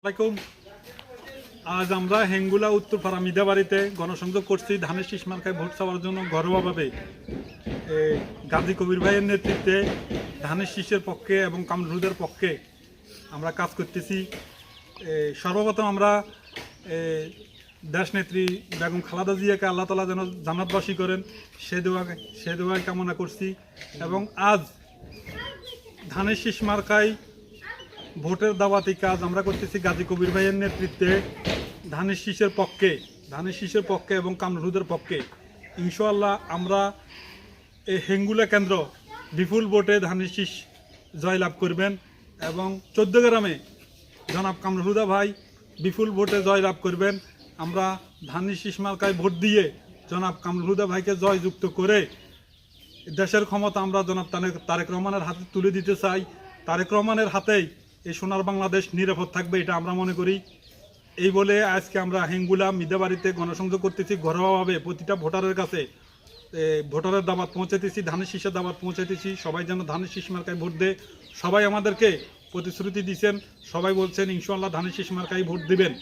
আসসালামাইকুম। আজ আমরা হেঙ্গুলা উত্তরপাড়া মিদাবাড়িতে গণসংযোগ করছি ধানের শীষ মার্কায় ভোট চাওয়ার জন্য ঘরোয়াভাবে গাজী কবির ভাইয়ের নেতৃত্বে ধানের শীষের পক্ষে এবং কামরুদের পক্ষে আমরা কাজ করতেছি। সর্বপ্রথম আমরা দেশনেত্রী বেগম খালেদা জিয়াকে আল্লাহ তাআলা যেন জান্নাতবাসী করেন সে দোয়া কামনা করছি। এবং আজ ধানের শীষ মার্কায় ভোটের দাওয়াতি কাজ আমরা করতেছি গাজী কবির ভাইয়ের নেতৃত্বে ধানের শীষের পক্ষে এবং কামরুদের পক্ষে। ইনশাআল্লাহ আমরা এই হেঙ্গুলা কেন্দ্র বিপুল ভোটে ধানের শীষ জয়লাভ করবেন এবং 14 গ্রামে জনাব কামরুদা ভাই বিপুল ভোটে জয়লাভ করবেন। আমরা ধানের শীষ মার্কায় ভোট দিয়ে জনাব কামরুদা ভাইকে জয়যুক্ত করে দেশের ক্ষমতা আমরা জনাব তারেক রহমানের হাতে তুলে দিতে চাই। তারেক রহমানের হাতেই এই সোনার বাংলাদেশ নিরাপদ থাকবে, এটা আমরা মনে করি। এই বলে আজকে আমরা হেঙ্গুলা মিদাবাড়িতে গণসংযোগ করতেছি ঘরোয়াভাবে প্রতিটা ভোটারের কাছে ভোটারের দাবাত পৌঁছাইতেছি, ধানের শীষের দাবাত পৌঁছাইতেছি। সবাই যেন ধানের শীষ মার্কায় ভোট দেয়। সবাই আমাদেরকে প্রতিশ্রুতি দিচ্ছেন, সবাই বলছেন ইনশাআল্লাহ ধানের শীষ মার্কায় ভোট দিবেন।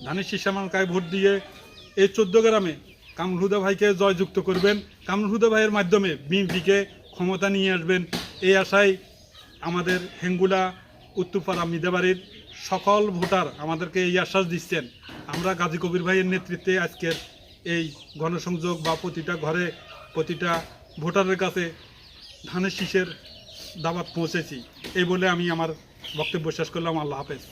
ধানের শীষ মার্কায় ভোট দিয়ে এই 14 গ্রামে কামরুদা ভাইকে জয়যুক্ত করবেন। কামরুদা ভাইয়ের মাধ্যমে বিএনপিকে ক্ষমতা নিয়ে আসবেন, এই আশায় আমাদের হেঙ্গুলা উত্তরপাড়া মিদাবাড়ির সকল ভোটার আমাদেরকে এই আশ্বাস দিচ্ছেন। আমরা গাজী কবির ভাইয়ের নেতৃত্বে আজকের এই গণসংযোগ বা প্রতিটা ঘরে প্রতিটা ভোটারের কাছে ধানের শীষের দাওয়াত পৌঁছেছি। এই বলে আমি আমার বক্তব্য শেষ করলাম। আল্লাহ হাফেজ।